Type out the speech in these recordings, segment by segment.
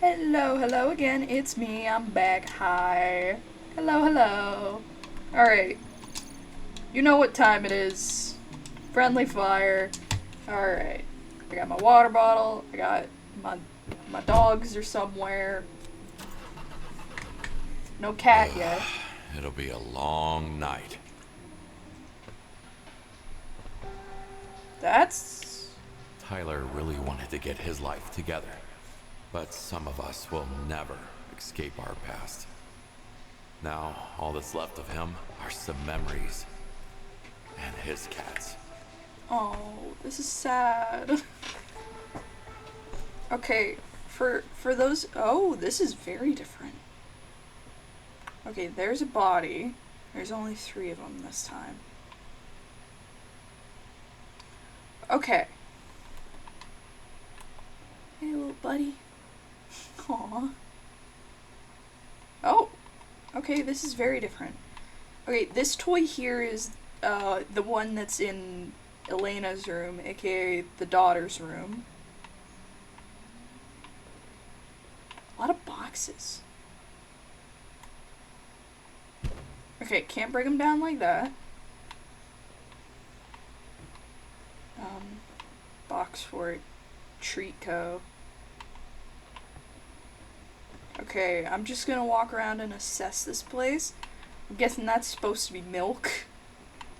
Hello, hello again. It's me. I'm back. Hi. Hello, hello. Alright. You know what time it is. Friendly fire. Alright. I got my water bottle. I got my dogs are somewhere. No cat yet. It'll be a long night. That's... Tyler really wanted to get his life together, but some of us will never escape our past. Now, all that's left of him are some memories and his cats. Oh, this is sad. Okay, for those... Oh, this is very different. Okay, there's a body. There's only 3 of them this time. Okay. Hey, little buddy. Aw. Oh. Okay, this is very different. Okay, this toy here is the one that's in Elena's room, aka the daughter's room. A lot of boxes. Okay, can't break them down like that. Box for Treat Co. Okay, I'm just gonna walk around and assess this place. I'm guessing that's supposed to be milk.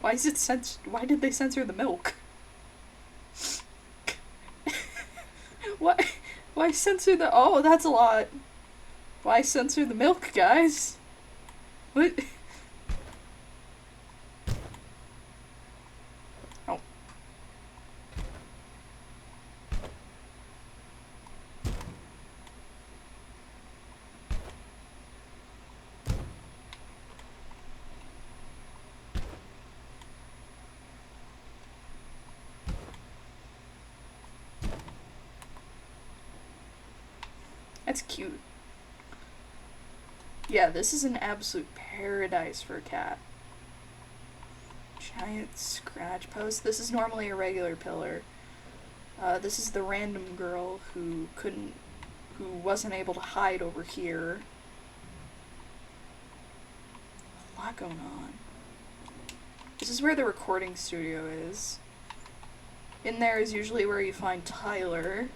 Why is it why did they censor the milk? Why why censor the oh, that's a lot. Why censor the milk, guys? What? Oh. That's cute. Yeah, this is an absolute paradise for a cat. Giant scratch post. This is normally a regular pillar. This is the random girl who wasn't able to hide over here. A lot going on. This is where the recording studio is. In there is usually where you find Tyler.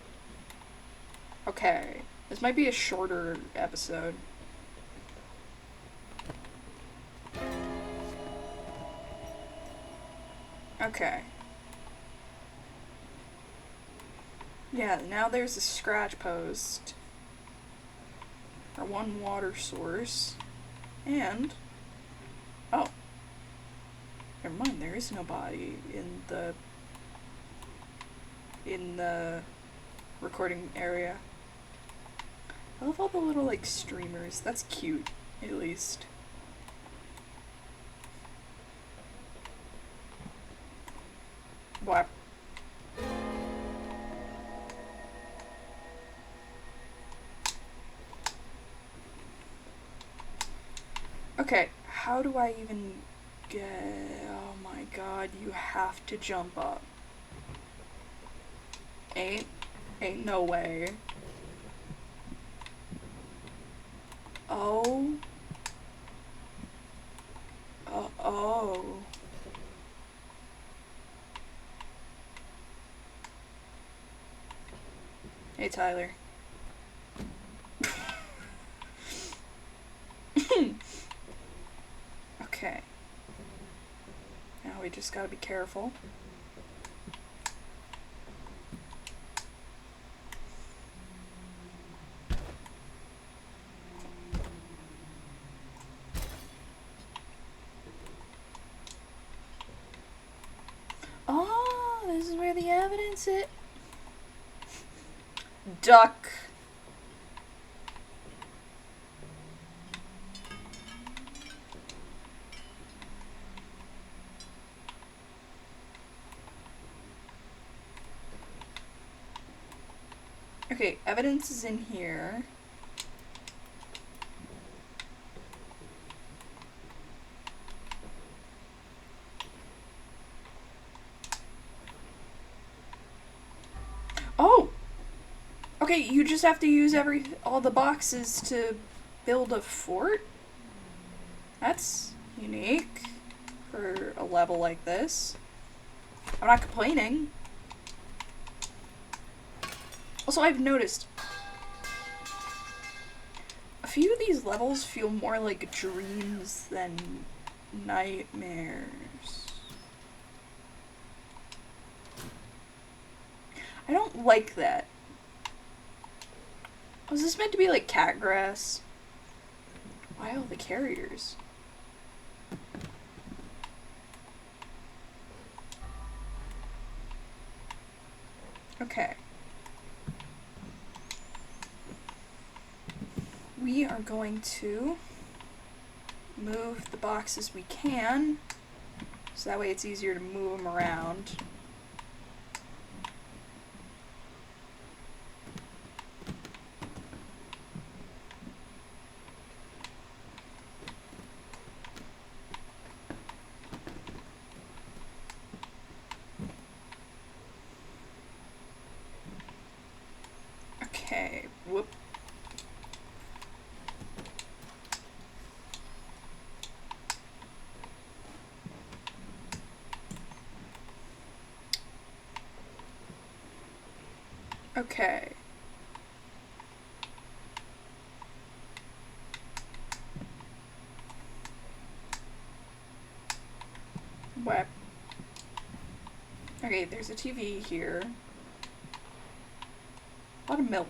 Okay. This might be a shorter episode. Okay. Yeah, now there's a scratch post. Or one water source. And... Oh. Never mind, there is no body in the recording area. I love all the little, like, streamers. That's cute, at least. What? Okay, how do I even get... Oh my god, you have to jump up. Ain't no way. Oh. Oh. Hey, Tyler. Okay. Now we just gotta be careful. Oh, this is where the evidence is. Duck. Okay, evidence is in here. Oh! Okay, you just have to use all the boxes to build a fort? That's unique for a level like this. I'm not complaining. Also, I've noticed a few of these levels feel more like dreams than nightmares. I don't like that. Was this meant to be like cat grass? Why all the carriers? Okay. We are going to move the boxes we can, so that way it's easier to move them around. Okay, whoop. Okay. What? Okay, there's a TV here. A lot of milk.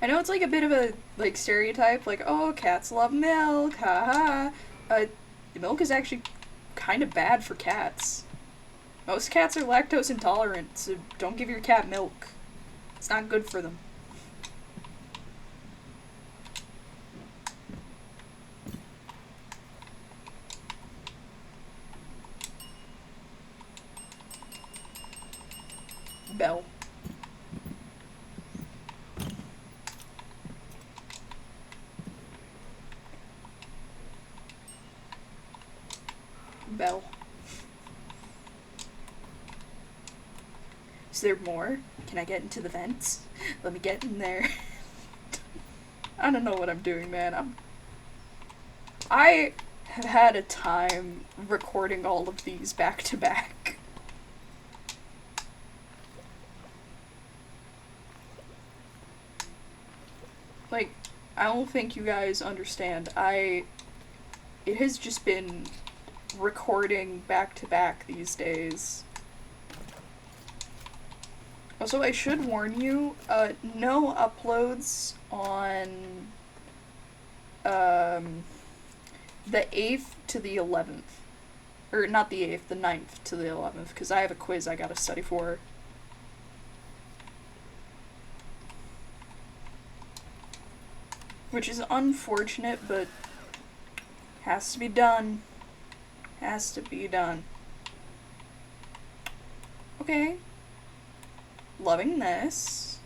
I know it's like a bit of a like stereotype, like, oh, cats love milk, haha. The milk is actually kind of bad for cats. Most cats are lactose intolerant, so don't give your cat milk. It's not good for them. Bell. Bell. Is there more? Can I get into the vents? Let me get in there. I don't know what I'm doing, man. I have had a time recording all of these back to back. Like, I don't think you guys understand. It has just been recording back to back these days. Also, I should warn you, no uploads on, the 8th to the 11th. Or, not the 8th, the 9th to the 11th, because I have a quiz I gotta study for. Which is unfortunate, but has to be done. Has to be done. Okay. Loving this.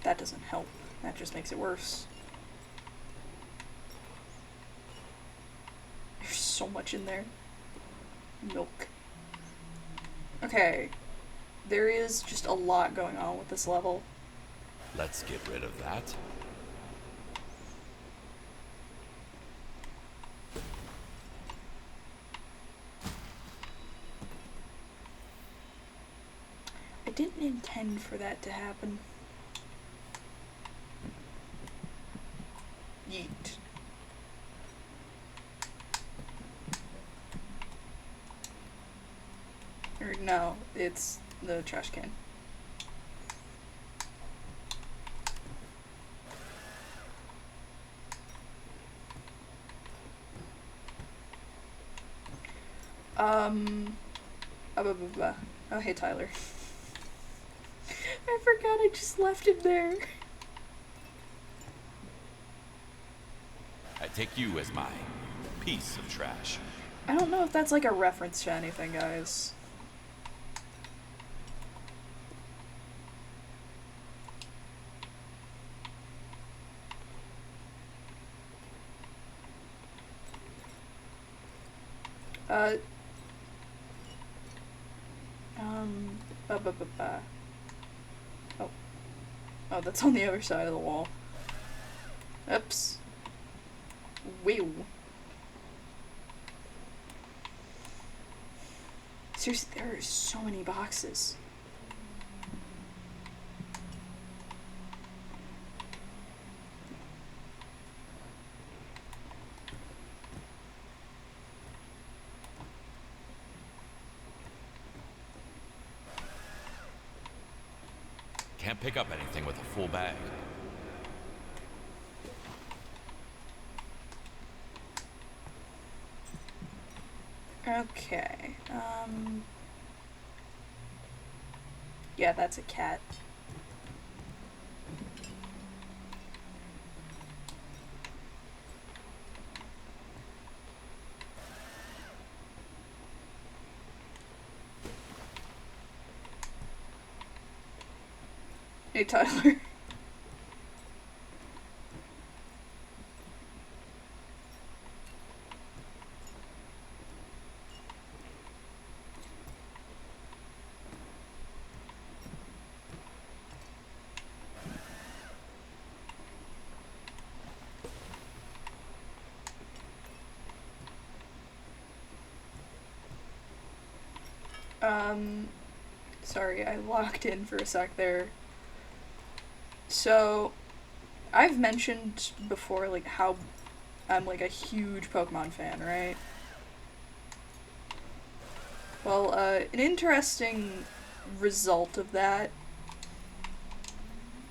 That doesn't help. That just makes it worse. There's so much in there. Milk. Okay. There is just a lot going on with this level. Let's get rid of that. I didn't intend for that to happen. Yeet. Or no, it's the trash can. Blah, blah, blah. Oh, hey, Tyler. I forgot I just left him there. I take you as my piece of trash. I don't know if that's like a reference to anything, guys. Uh, um, ba ba ba ba. Oh. Oh, that's on the other side of the wall. Oops. Whew. Seriously, there are so many boxes. Can't pick up anything with a full bag. Okay, yeah, that's a cat. Hey, Tyler. Sorry, I locked in for a sec there. So, I've mentioned before, like, how I'm, like, a huge Pokemon fan, right? Well, an interesting result of that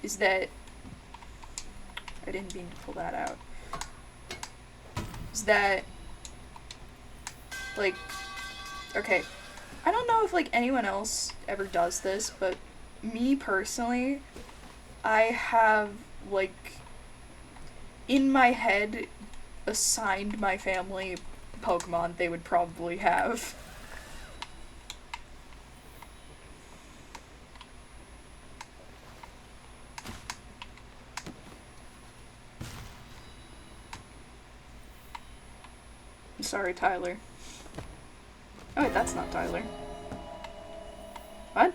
is that I didn't mean to pull that out. Is that, like, okay, I don't know if, like, anyone else ever does this, but me personally, I have, like, in my head, assigned my family Pokemon they would probably have. I'm sorry, Tyler. Oh wait, that's not Tyler. What?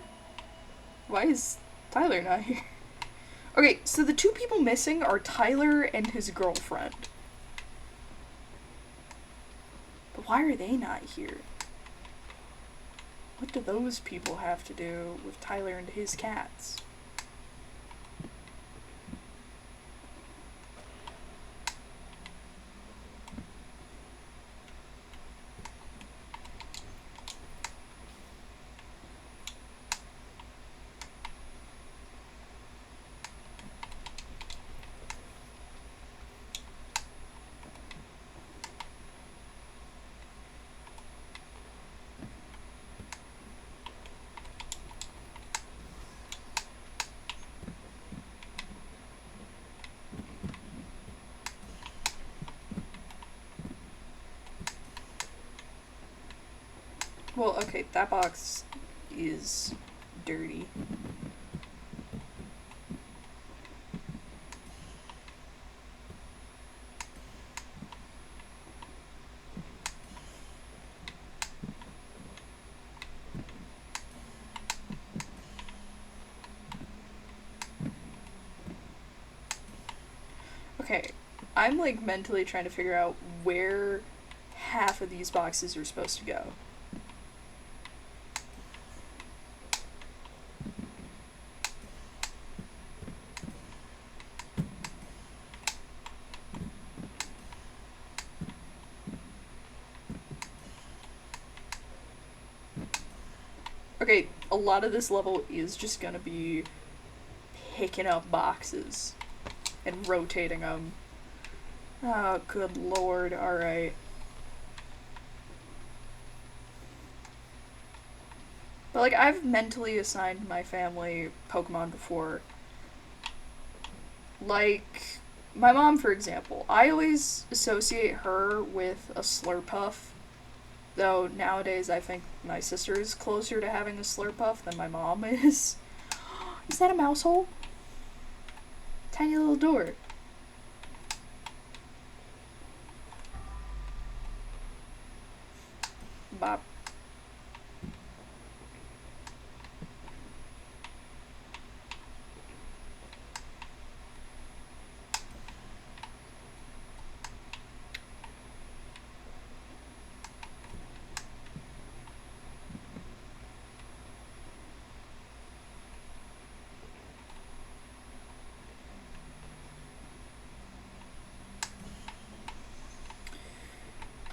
Why is Tyler not here? Okay, so the two people missing are Tyler and his girlfriend. But why are they not here? What do those people have to do with Tyler and his cats? Well, okay, that box is dirty. Okay, I'm like mentally trying to figure out where half of these boxes are supposed to go. Okay, a lot of this level is just gonna be picking up boxes and rotating them. Oh, good lord, alright. But, like, I've mentally assigned my family Pokemon before. Like, my mom, for example. I always associate her with a Slurpuff. Though, nowadays, I think my sister is closer to having a Slurpuff than my mom is. Is that a mouse hole? Tiny little door.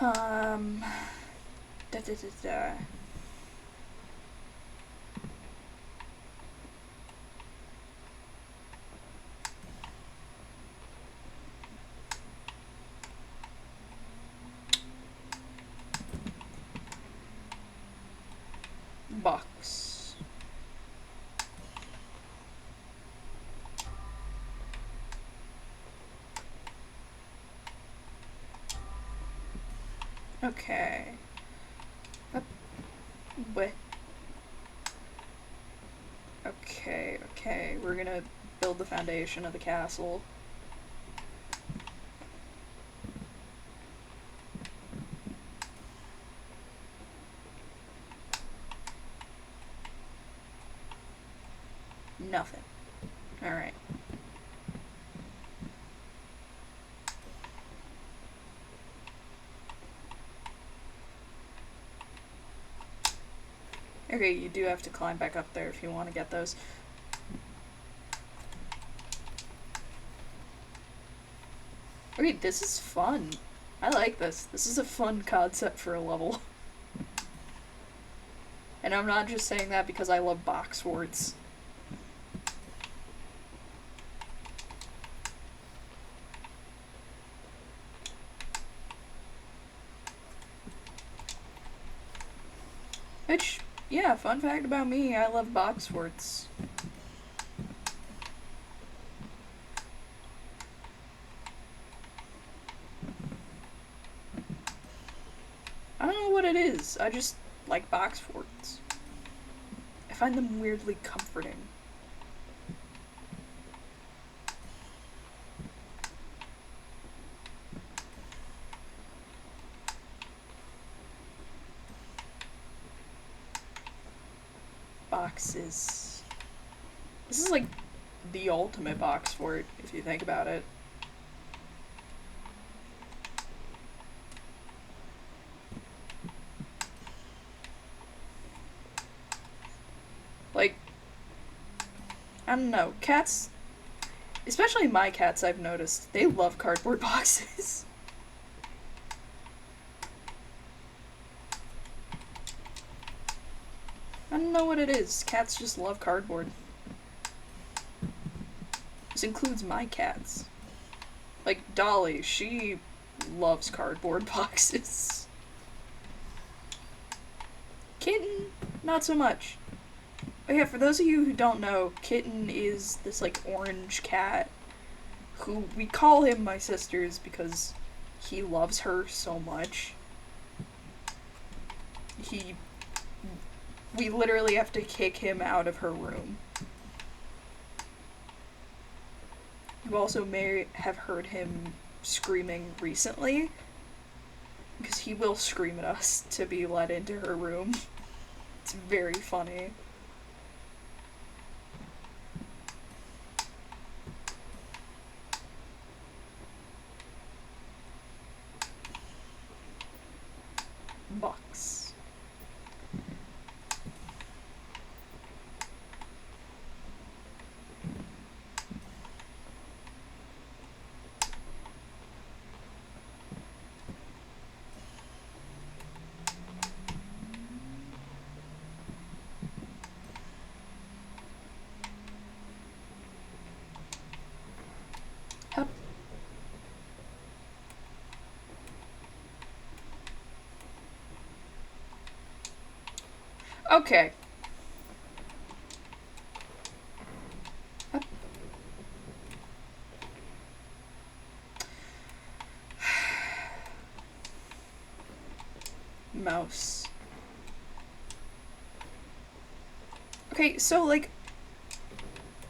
Um. Da da da da. Box. Okay. Up. What? Okay, okay. We're gonna build the foundation of the castle. Nothing. Alright. Okay, you do have to climb back up there if you want to get those. Okay, this is fun. I like this. This is a fun concept for a level. And I'm not just saying that because I love box forts. Which, yeah, fun fact about me, I love box forts. I don't know what it is, I just like box forts. I find them weirdly comforting. Boxes. This is like the ultimate box fort, if you think about it. Like, I don't know, cats, especially my cats, I've noticed, they love cardboard boxes. I don't know what it is, cats just love cardboard. This includes my cats. Like Dolly, she loves cardboard boxes. Kitten, not so much. But yeah, for those of you who don't know, Kitten is this like orange cat who we call him my sisters because he loves her so much. We literally have to kick him out of her room. You also may have heard him screaming recently, because he will scream at us to be let into her room. It's very funny. Box. Hup. Okay. Hup. Mouse. Okay, so like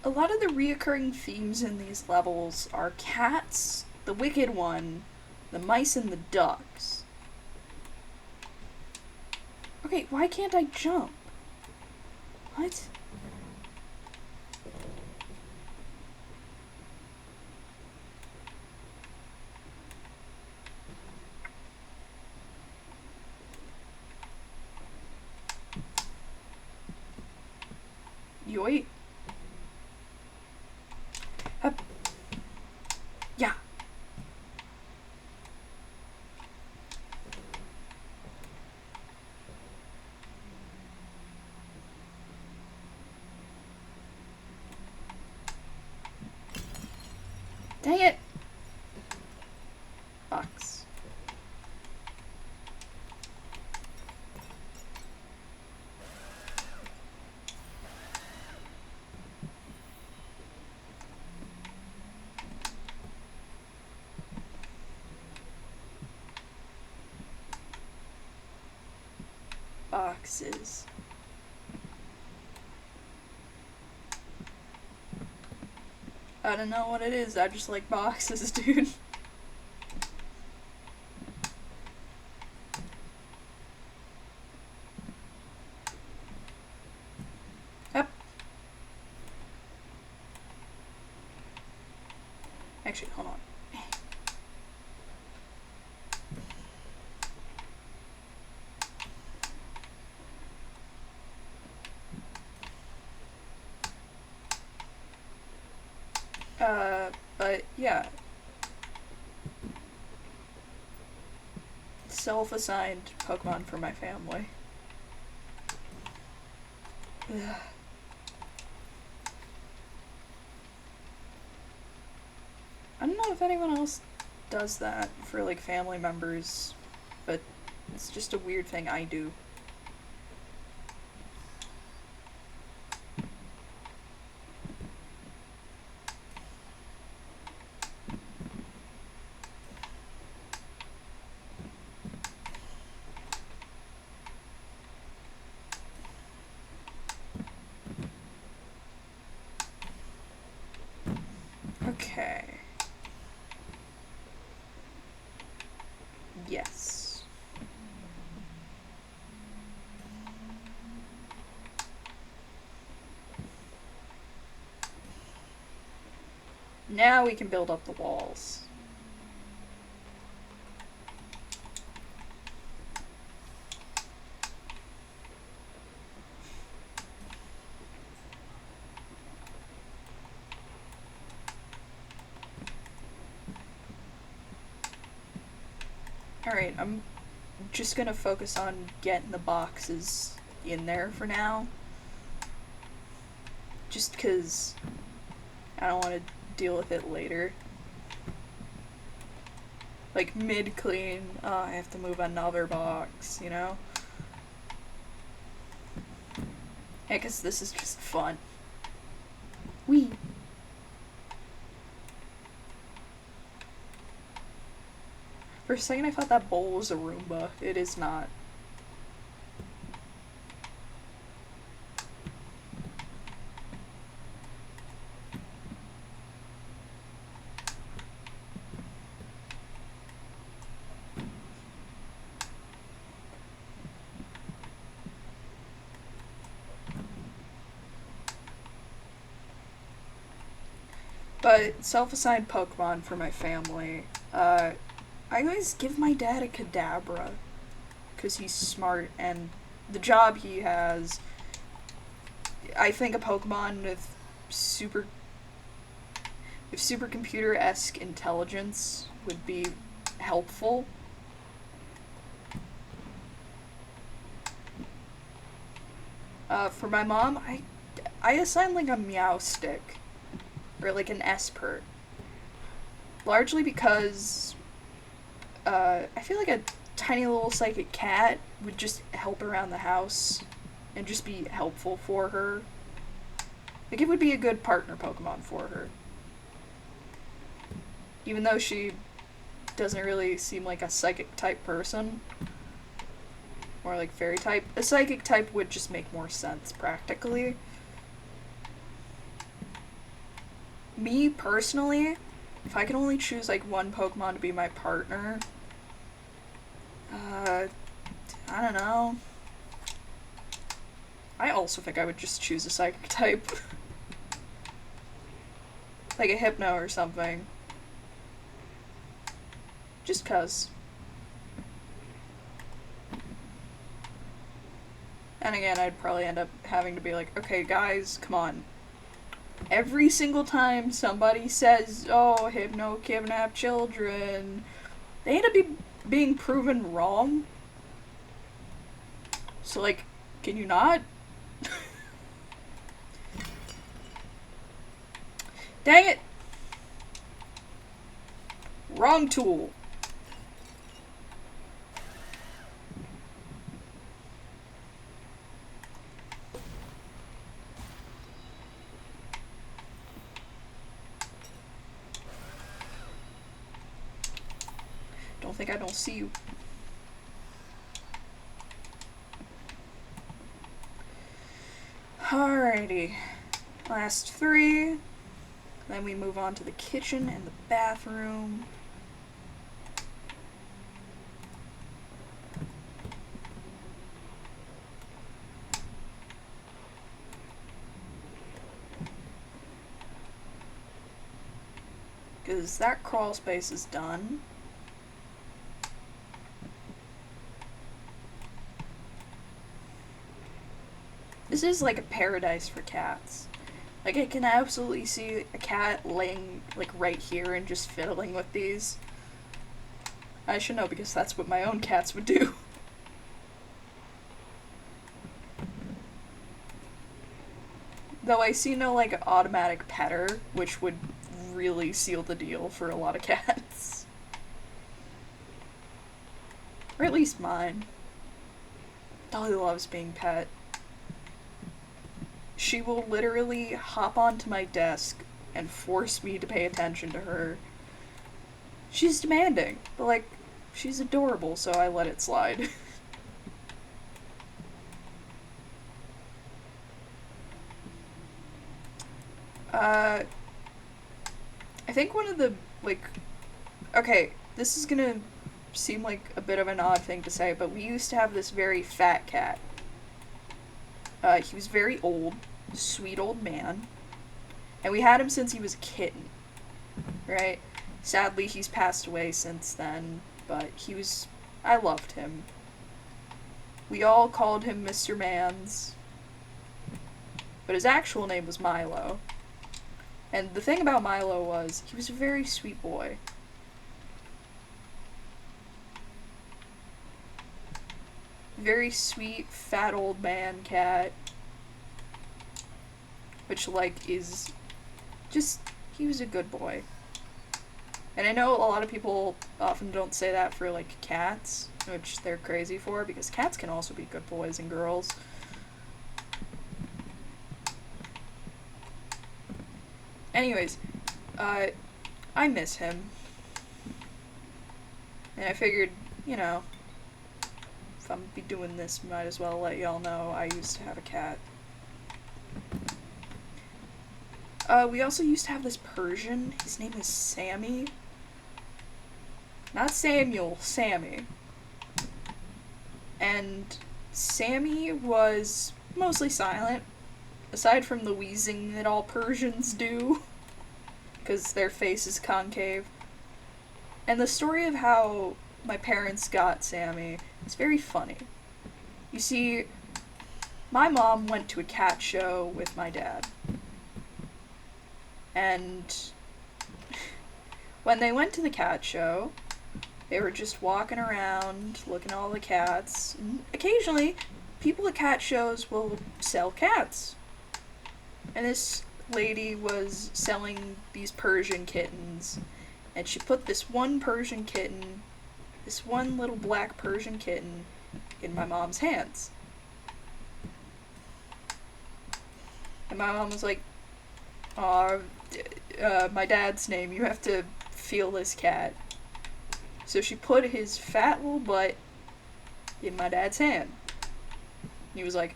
a lot of the reoccurring themes in these levels are cats, the wicked one, the mice, and the ducks. Okay, why can't I jump? What? Yoit. Hup. Yeah. boxes. I don't know what it is, I just like boxes, dude. Yep. Actually, hold on. But yeah. Self-assigned Pokemon for my family. Ugh. I don't know if anyone else does that for like family members, but it's just a weird thing I do. Okay. Yes. Now we can build up the walls. Alright, I'm just gonna focus on getting the boxes in there for now. Just because I don't want to deal with it later. Like mid-clean, oh, I have to move another box, you know? Yeah, because this is just fun. Whee! For a second I thought that bowl was a Roomba. It is not. But self-assigned Pokemon for my family. I always give my dad a Kadabra. Because he's smart and the job he has, I think a Pokemon with supercomputer-esque intelligence would be helpful. For my mom, I assign like a Meowstic. Or like an Espert. Largely because I feel like a tiny little psychic cat would just help around the house and just be helpful for her. Like it would be a good partner Pokemon for her. Even though she doesn't really seem like a psychic type person. More like fairy type. A psychic type would just make more sense practically. Me, personally, if I could only choose, like, one Pokemon to be my partner, I don't know. I also think I would just choose a Psychic type. Like a Hypno or something. Just 'cause. And again, I'd probably end up having to be like, okay, guys, come on. Every single time somebody says, oh, Hypno kidnap children, they end up being proven wrong. So, like, can you not? Dang it! Wrong tool. Don't think I don't see you. Alrighty. Last 3. Then we move on to the kitchen and the bathroom. Because that crawl space is done. This is like a paradise for cats. Like, I can absolutely see a cat laying, like, right here and just fiddling with these. I should know because that's what my own cats would do. Though I see no, like, automatic petter, which would really seal the deal for a lot of cats. Or at least mine. Dolly loves being pet. She will literally hop onto my desk and force me to pay attention to her. She's demanding, but, like, she's adorable, so I let it slide. I think one of the, like, okay, this is gonna seem like a bit of an odd thing to say, but we used to have this very fat cat. He was very old, sweet old man, and we had him since he was a kitten, right? Sadly, he's passed away since then, but I loved him. We all called him Mr. Mans, but his actual name was Milo. And the thing about Milo was, he was a very sweet boy. Very sweet, fat old man cat. Which, like, is just, he was a good boy. And I know a lot of people often don't say that for, like, cats, which they're crazy for, because cats can also be good boys and girls. Anyways, I miss him. And I figured, you know, if I'm gonna be doing this, might as well let y'all know I used to have a cat. We also used to have this Persian. His name is Sammy. Not Samuel, Sammy. And Sammy was mostly silent, aside from the wheezing that all Persians do, because their face is concave. And the story of how my parents got Sammy is very funny. You see, my mom went to a cat show with my dad. And when they went to the cat show, they were just walking around, looking at all the cats. And occasionally, people at cat shows will sell cats. And this lady was selling these Persian kittens. And she put this one Persian kitten, this one little black Persian kitten, in my mom's hands. And my mom was like, "Aw, my dad's name, you have to feel this cat." So she put his fat little butt in my dad's hand. He was like,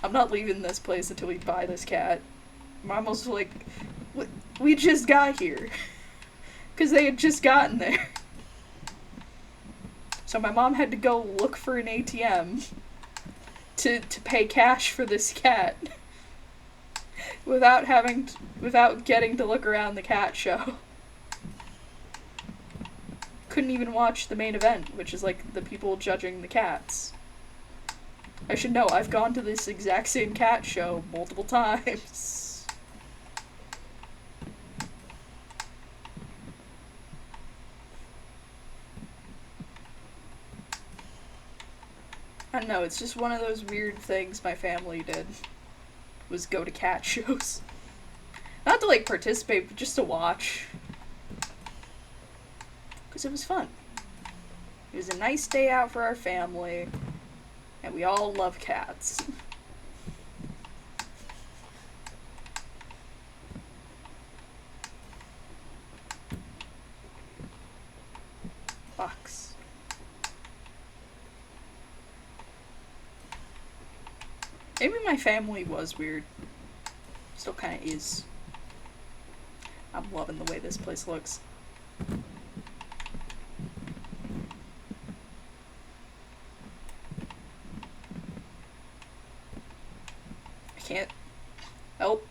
"I'm not leaving this place until we buy this cat." Mom was like, "We just got here." Because they had just gotten there. So my mom had to go look for an ATM to pay cash for this cat. without getting to look around the cat show. Couldn't even watch the main event, which is like the people judging the cats. I should know, I've gone to this exact same cat show multiple times. I don't know, it's just one of those weird things my family did. Was go to cat shows. Not to, like, participate, but just to watch. Because it was fun. It was a nice day out for our family, and we all love cats. Box. Maybe my family was weird. Still kind of is. I'm loving the way this place looks. I can't help.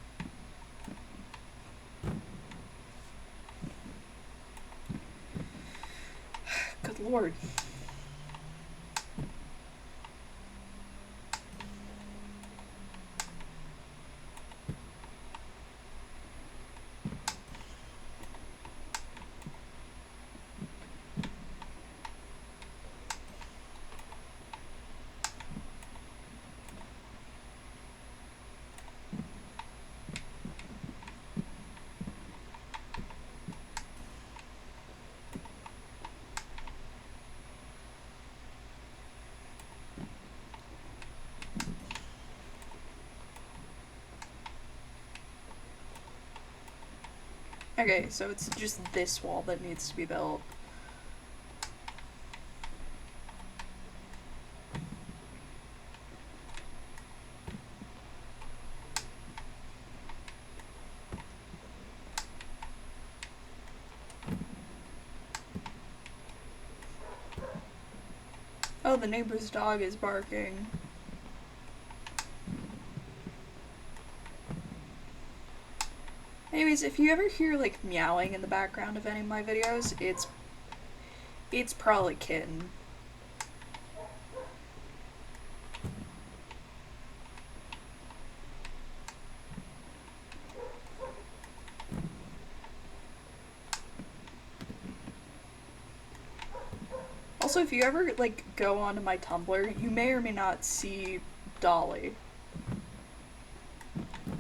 Good lord. Okay, so it's just this wall that needs to be built. Oh, the neighbor's dog is barking. Anyways, if you ever hear like meowing in the background of any of my videos, it's probably Kitten. Also, if you ever like go onto my Tumblr, you may or may not see Dolly.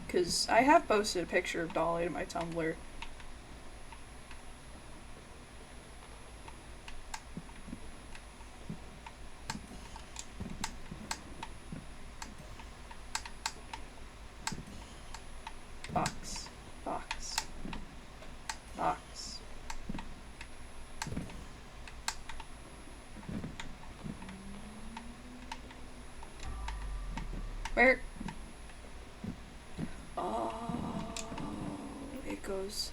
Because I have posted a picture of Dolly to my Tumblr. Box. Box. Box. Where? Oh, it goes.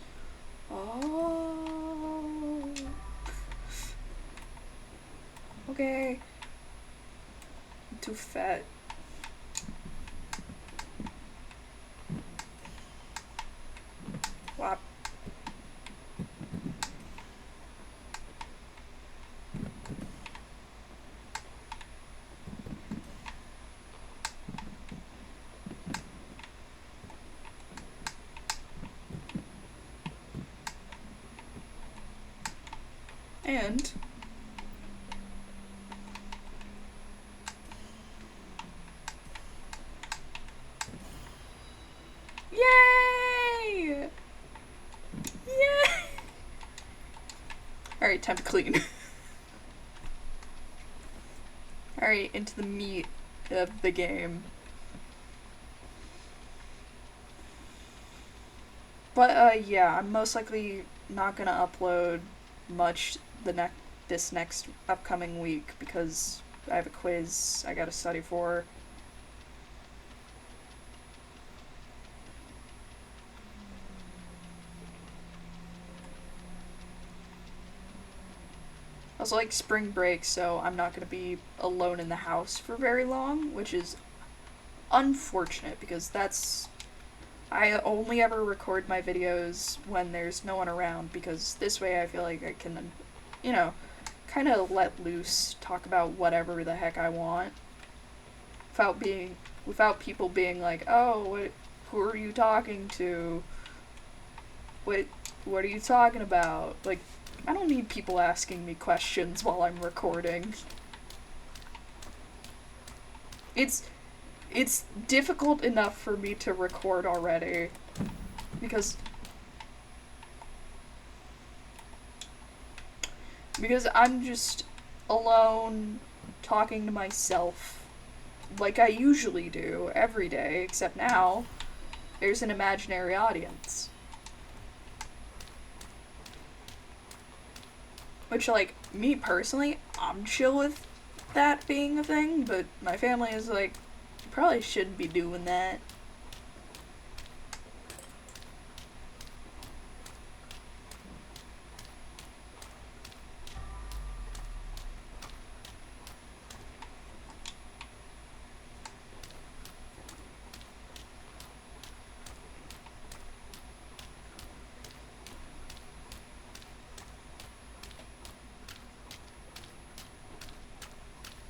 Oh. Okay. I'm too fat. Whop. And yay! Yay! Alright, time to clean. Alright, into the meat of the game. But yeah, I'm most likely not gonna upload much this next upcoming week because I have a quiz I gotta study for. Also, like spring break, so I'm not gonna be alone in the house for very long, which is unfortunate because I only ever record my videos when there's no one around because this way I feel like I can, you know, kind of let loose, talk about whatever the heck I want without people being like, "Oh, who are you talking to? What are you talking about?" Like, I don't need people asking me questions while I'm recording. It's difficult enough for me to record already because I'm just alone talking to myself like I usually do every day, except now there's an imaginary audience. Which, like, me personally, I'm chill with that being a thing, but my family is like, Probably shouldn't be doing that.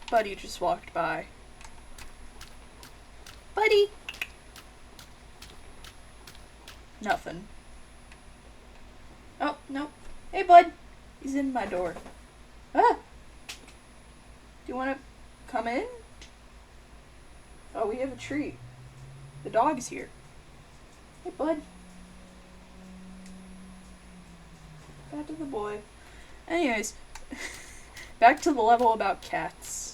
Buddy just walked by. Buddy! Nothing. Oh, no. Hey, bud. He's in my door. Ah! Do you want to come in? Oh, we have a treat. The dog's here. Hey, bud. Back to the boy. Anyways, back to the level about cats.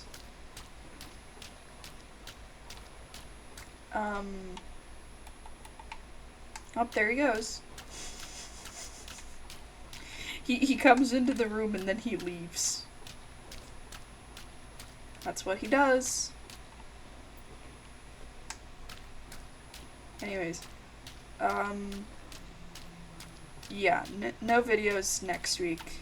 Oh, there he goes. He comes into the room and then he leaves. That's what he does. Anyways, yeah, no videos next week.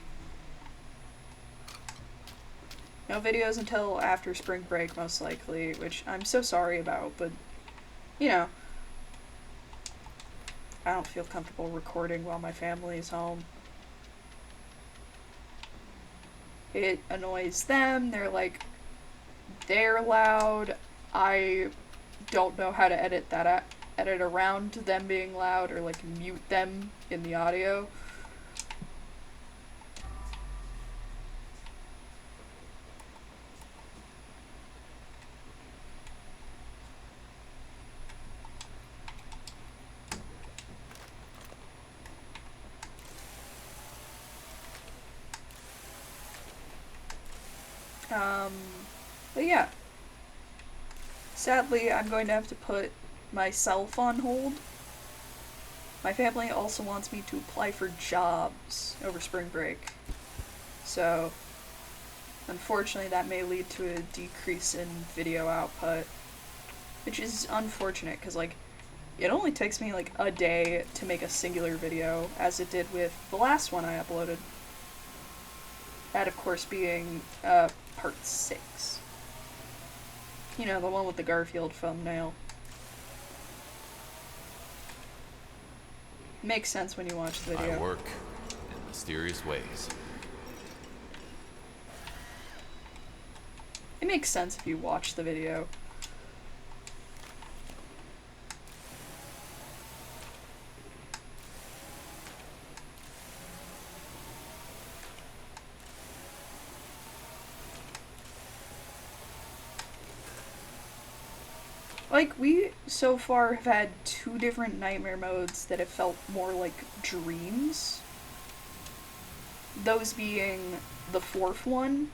No videos until after spring break, most likely, which I'm so sorry about, but, you know, I don't feel comfortable recording while my family is home. It annoys them, they're loud, I don't know how to edit that edit around them being loud or, like, mute them in the audio. But yeah. Sadly, I'm going to have to put myself on hold. My family also wants me to apply for jobs over spring break. So, unfortunately, that may lead to a decrease in video output. Which is unfortunate, because, like, it only takes me, like, a day to make a singular video, as it did with the last one I uploaded. That, of course, being, part 6. You know, the one with the Garfield thumbnail. Makes sense when you watch the video. I work in mysterious ways. It makes sense if you watch the video. Like, we so far have had 2 different nightmare modes that have felt more like dreams. Those being the 4th one,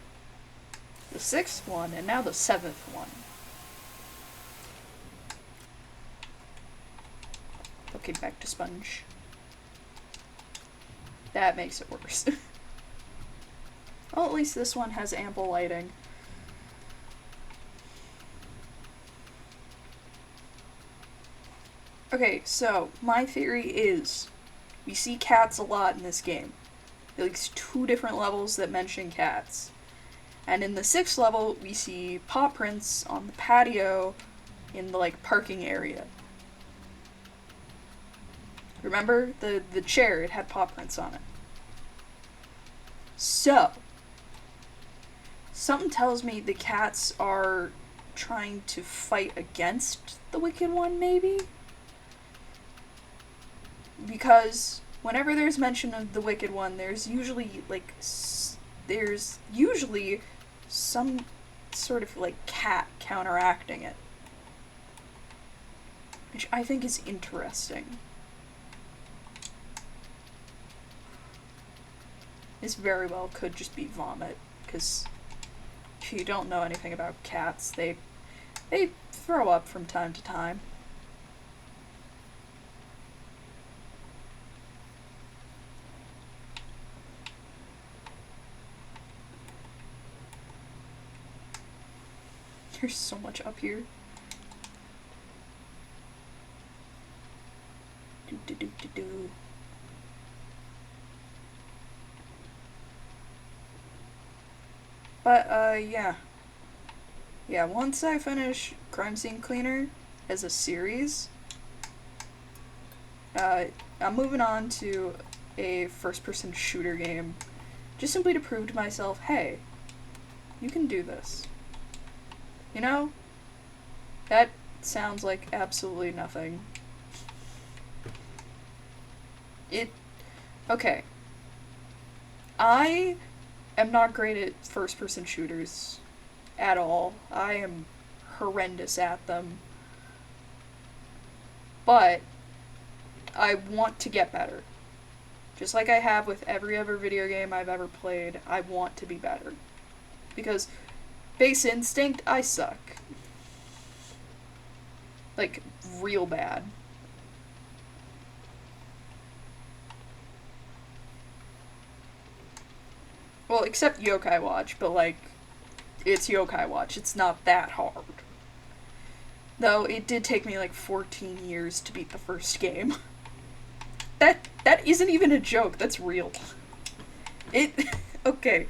the 6th one, and now the 7th one. Okay, back to Sponge. That makes it worse. Well, at least this one has ample lighting. Okay, so, my theory is, we see cats a lot in this game. At least 2 different levels that mention cats. And in the 6th level, we see paw prints on the patio in the, like, parking area. Remember? The chair, it had paw prints on it. So, something tells me the cats are trying to fight against the Wicked One, maybe? Because whenever there's mention of the Wicked One, there's usually, like, some sort of, like, cat counteracting it. Which I think is interesting. This very well could just be vomit, because if you don't know anything about cats, they throw up from time to time. There's so much up here. But, yeah. Yeah, once I finish Crime Scene Cleaner as a series, I'm moving on to a first-person shooter game, just simply to prove to myself, hey, you can do this. You know? That sounds like absolutely nothing. Okay. I am not great at first-person shooters at all. I am horrendous at them. But I want to get better. Just like I have with every other video game I've ever played, I want to be better. Because Base Instinct, I suck. Like, real bad. Well, except Yokai Watch, but like, it's Yokai Watch. It's not that hard. Though, it did take me like 14 years to beat the first game. That isn't even a joke, that's real. Okay.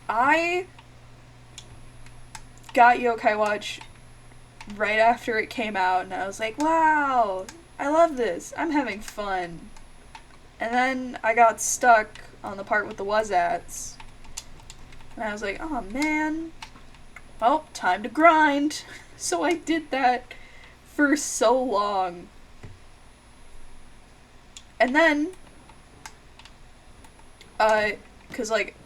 I got Yokai Watch right after it came out, and I was like, wow, I love this, I'm having fun. And then I got stuck on the part with the Wazats, and I was like, oh man, well, time to grind. So I did that for so long. And then, cause like,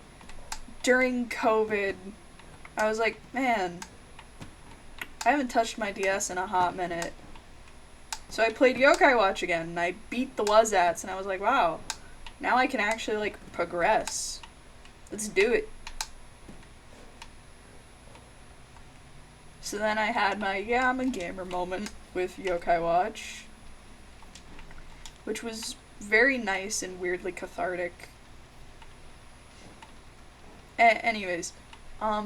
during COVID, I was like, man, I haven't touched my DS in a hot minute. So I played Yokai Watch again, and I beat the Wazats, and I was like, wow, now I can actually, like, progress. Let's do it. So then I had my, yeah, I'm a gamer moment with Yokai Watch, which was very nice and weirdly cathartic. Anyways, I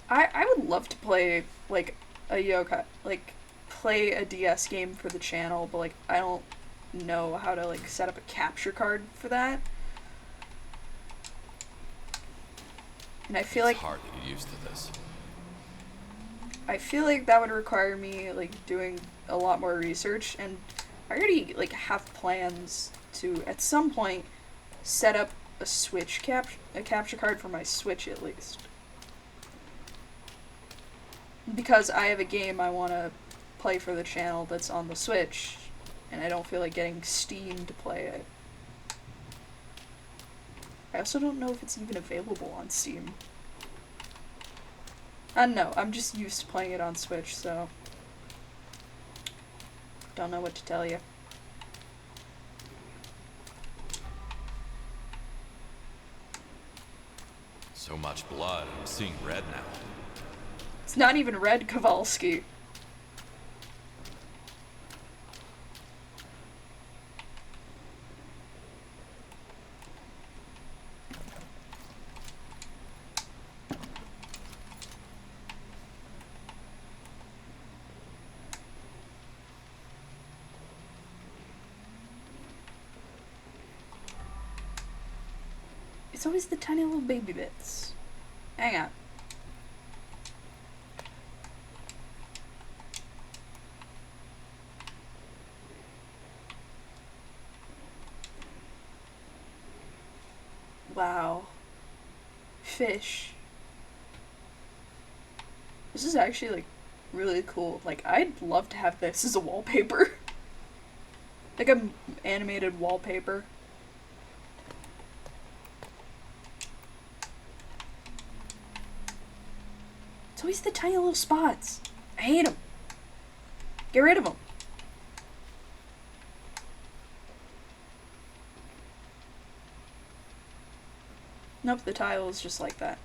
would love to play, like, play a DS game for the channel, but, like, I don't know how to, like, set up a capture card for that. And I feel it's like hard to get used to this. I feel like that would require me, like, doing a lot more research, and I already, like, have plans to, at some point, set up a Switch a capture card for my Switch, at least. Because I have a game I want to play for the channel that's on the Switch, and I don't feel like getting Steam to play it. I also don't know if it's even available on Steam. I don't know, I'm just used to playing it on Switch, so don't know what to tell you. So much blood, I'm seeing red now. It's not even red, Kowalski. It's always the tiny little baby bits. Hang on. Wow. Fish. This is actually, like, really cool. Like, I'd love to have this as a wallpaper. Like a animated wallpaper. It's always the tiny little spots. I hate them. Get rid of them. Nope, the tile is just like that.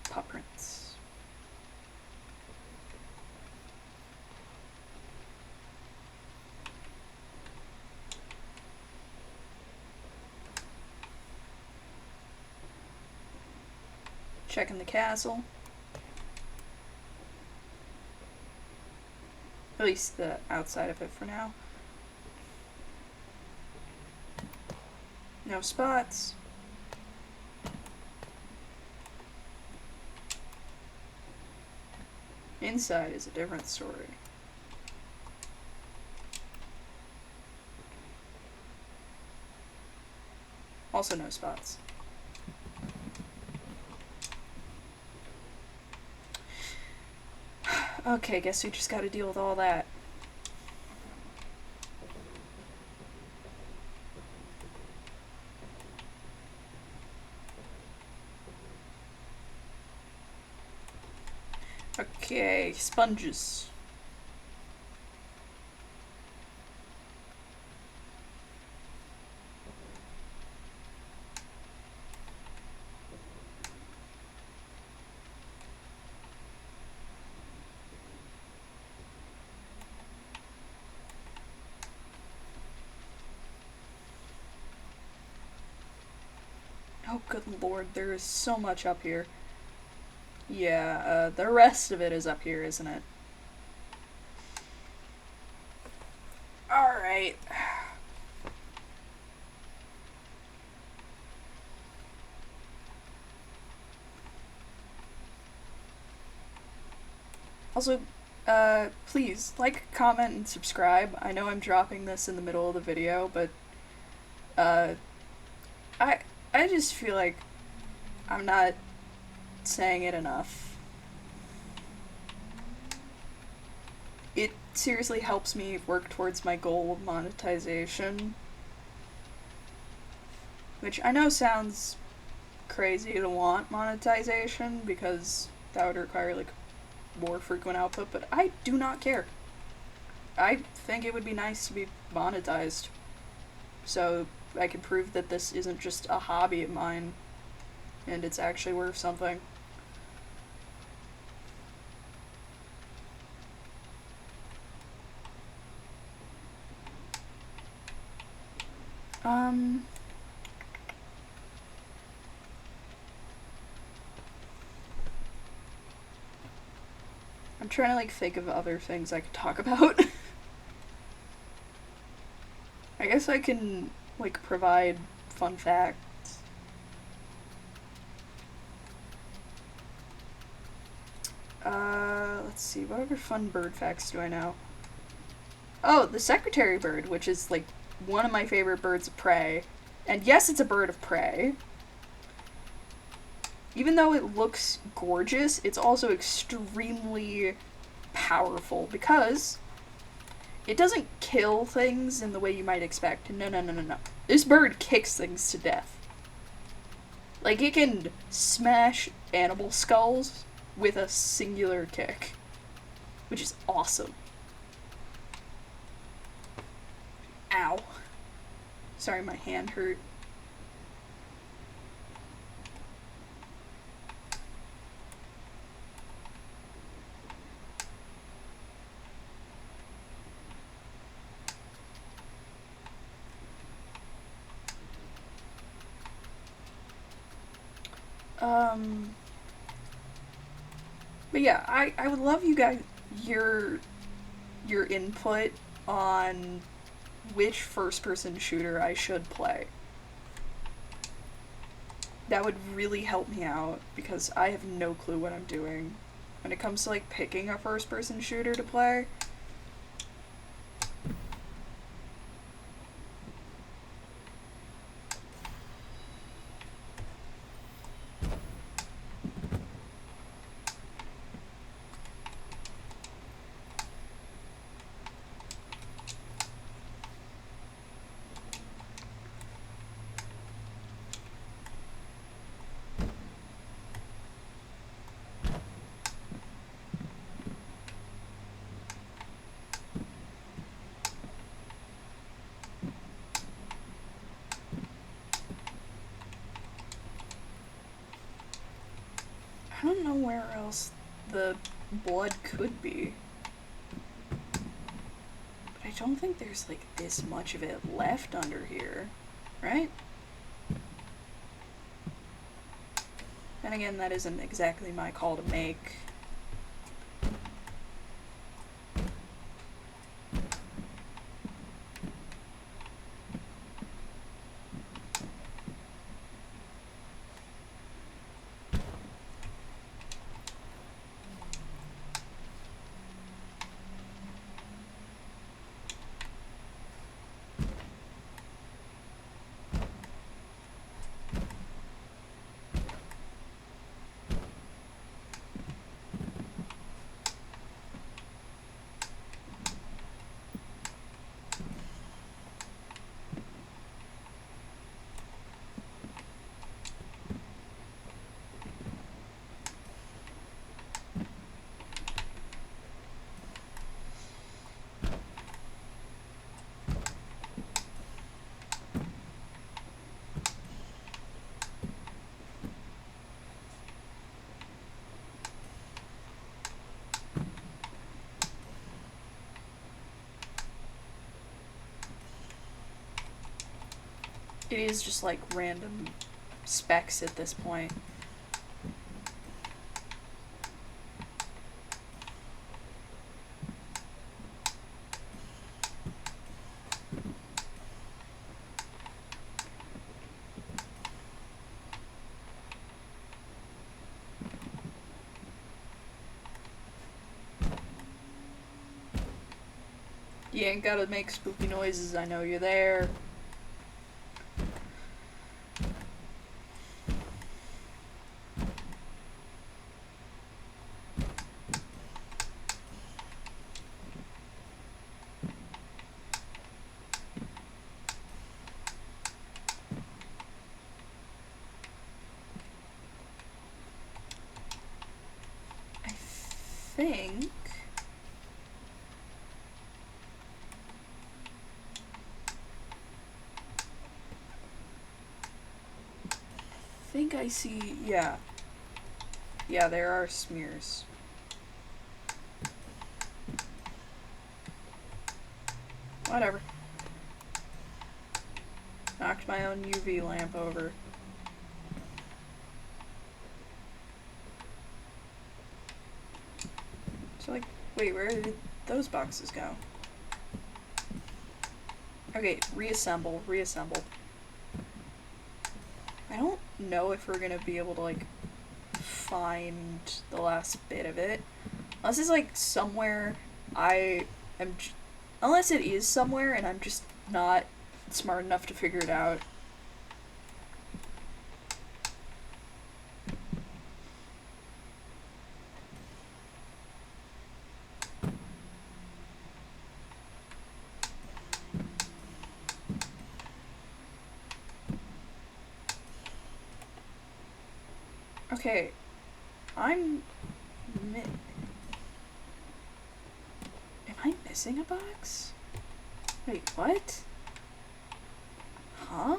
Paw prints. Checking the castle. At least the outside of it for now. No spots. Inside is a different story. Also no spots. Okay, guess we just gotta deal with all that. Okay, sponges. Oh, good lord, there is so much up here. Yeah, the rest of it is up here, isn't it? Alright. Also, please, like, comment, and subscribe. I know I'm dropping this in the middle of the video, but, I just feel like I'm not saying it enough. It seriously helps me work towards my goal of monetization. Which I know sounds crazy to want monetization, because that would require, like, more frequent output, but I do not care. I think it would be nice to be monetized, so I can prove that this isn't just a hobby of mine, and it's actually worth something. I'm trying to, like, think of other things I could talk about. I guess I can, like, provide fun facts. Let's see, what other fun bird facts do I know? Oh, the secretary bird, which is, like, one of my favorite birds of prey. And yes, it's a bird of prey. Even though it looks gorgeous, it's also extremely powerful, because it doesn't kill things in the way you might expect. No, no, no, no, no. This bird kicks things to death. Like, it can smash animal skulls with a singular kick, which is awesome. Ow. Sorry, my hand hurt. But yeah, I would love you guys, your input on which first-person shooter I should play. That would really help me out, because I have no clue what I'm doing when it comes to, like, picking a first-person shooter to play. I don't know where else the blood could be. But I don't think there's, like, this much of it left under here, right? And again, that isn't exactly my call to make. It is just like random specs at this point. You ain't gotta make spooky noises, I know you're there. I think... I see, yeah. Yeah, there are smears. Whatever. Knocked my own UV lamp over. So like, wait, where did those boxes go? Okay, reassemble. I don't know if we're gonna be able to, like, find the last bit of it. Unless it's, like, somewhere unless it is somewhere and I'm just not smart enough to figure it out. Okay, am I missing a box? Wait, what? Huh?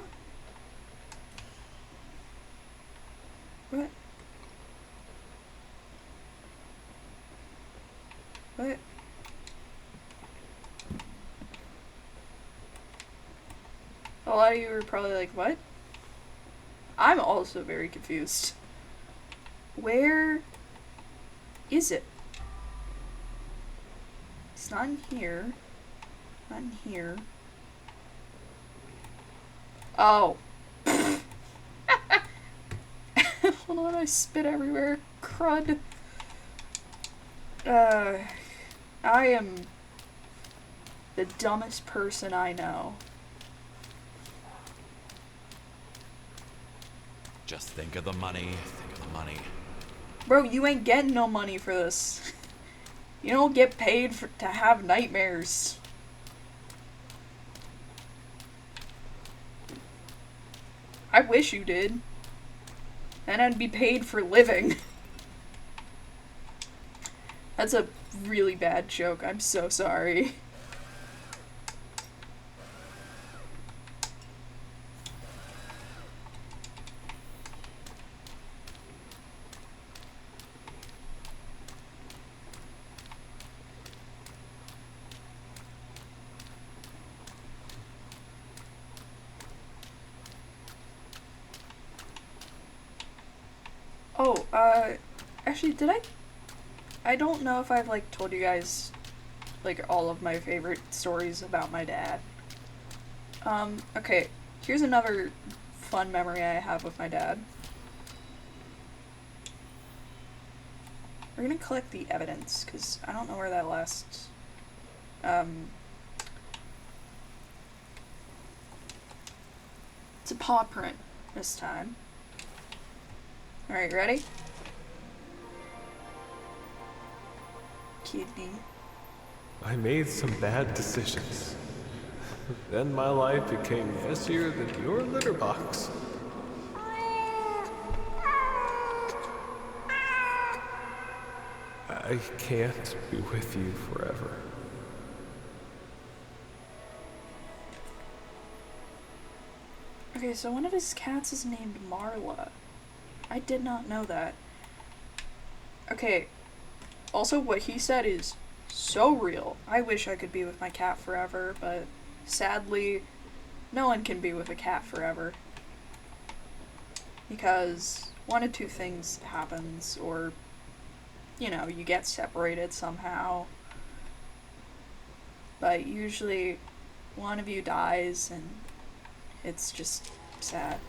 What? What? A lot of you are probably like, what? I'm also very confused. Where is it? It's not in here. Not in here. Oh. Hold on, I spit everywhere. Crud. I am the dumbest person I know. Just think of the money, Bro, you ain't getting no money for this. You don't get paid to have nightmares. I wish you did. Then I'd be paid for living. That's a really bad joke. I'm so sorry. Oh, actually, I don't know if I've, like, told you guys, like, all of my favorite stories about my dad. Okay, here's another fun memory I have with my dad. We're gonna collect the evidence, because I don't know where that last, it's a paw print this time. Alright, ready? Kidney. I made some bad decisions. Then my life became messier than your litter box. I can't be with you forever. Okay, so one of his cats is named Marla. I did not know that. Okay, also what he said is so real. I wish I could be with my cat forever, but sadly, no one can be with a cat forever. Because one of two things happens, or, you know, you get separated somehow. But usually, one of you dies, and it's just sad.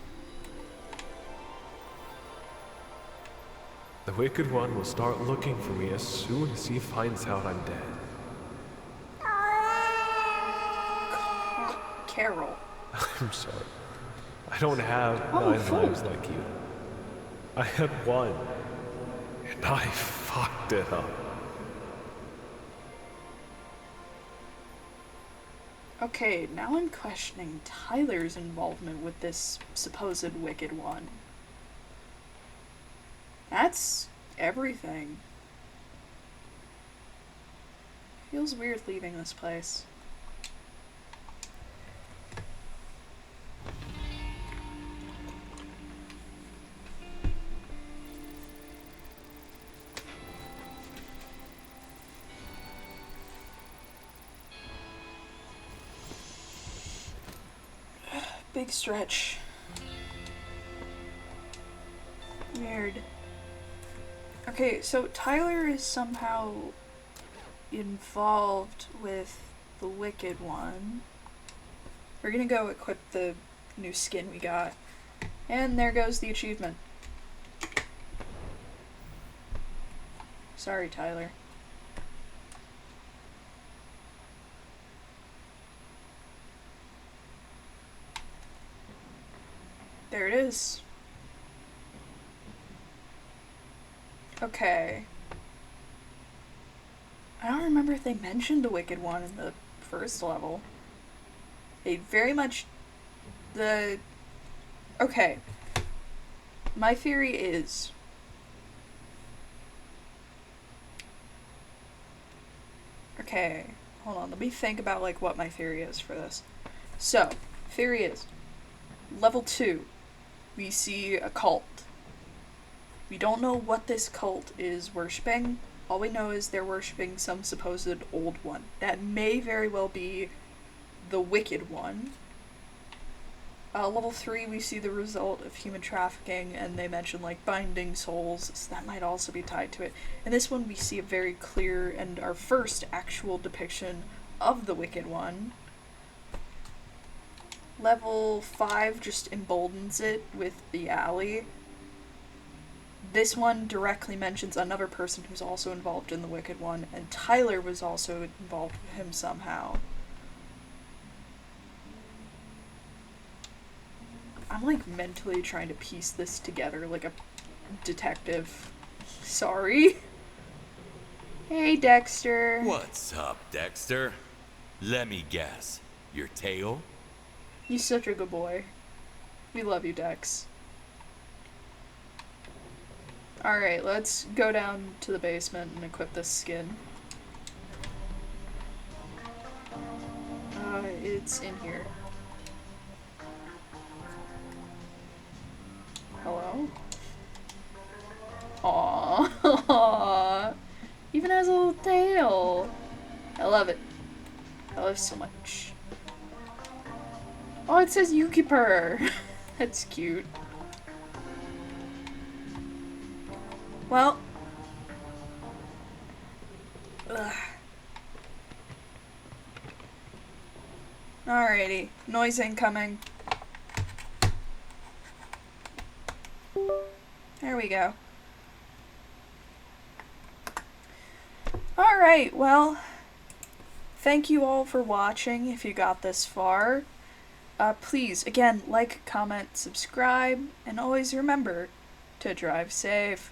The Wicked One will start looking for me as soon as he finds out I'm dead. Carol. I'm sorry. I don't have Oh, 9 fool. lives like you. I had one, and I fucked it up. Okay, now I'm questioning Tyler's involvement with this supposed Wicked One. That's everything. Feels weird leaving this place. Big stretch. Weird. Okay, so Tyler is somehow involved with the Wicked One. We're gonna go equip the new skin we got. And there goes the achievement. Sorry, Tyler. There it is. Okay. I don't remember if they mentioned the Wicked One in the first level. They very much... Okay. My theory is... Okay, hold on, let me think about, like, what my theory is for this. So, theory is... Level 2. We see a cult. We don't know what this cult is worshipping. All we know is they're worshipping some supposed old one. That may very well be the Wicked One. Level 3, we see the result of human trafficking, and they mention, like, binding souls, so that might also be tied to it. In this one, we see a very clear and our first actual depiction of the Wicked One. Level 5 just emboldens it with the alley. This one directly mentions another person who's also involved in the Wicked One, and Tyler was also involved with him somehow. I'm like mentally trying to piece this together like a detective. Sorry. Hey, Dexter. What's up, Dexter? Let me guess. Your tail? You're such a good boy. We love you, Dex. Alright, let's go down to the basement and equip this skin. It's in here. Hello? Aww. Even has a little tail. I love it. I love it so much. Oh, it says Yukiper. That's cute. Well. Ugh. Alrighty. Noise incoming. There we go. Alright, well, thank you all for watching if you got this far. Please, again, like, comment, subscribe, and always remember to drive safe.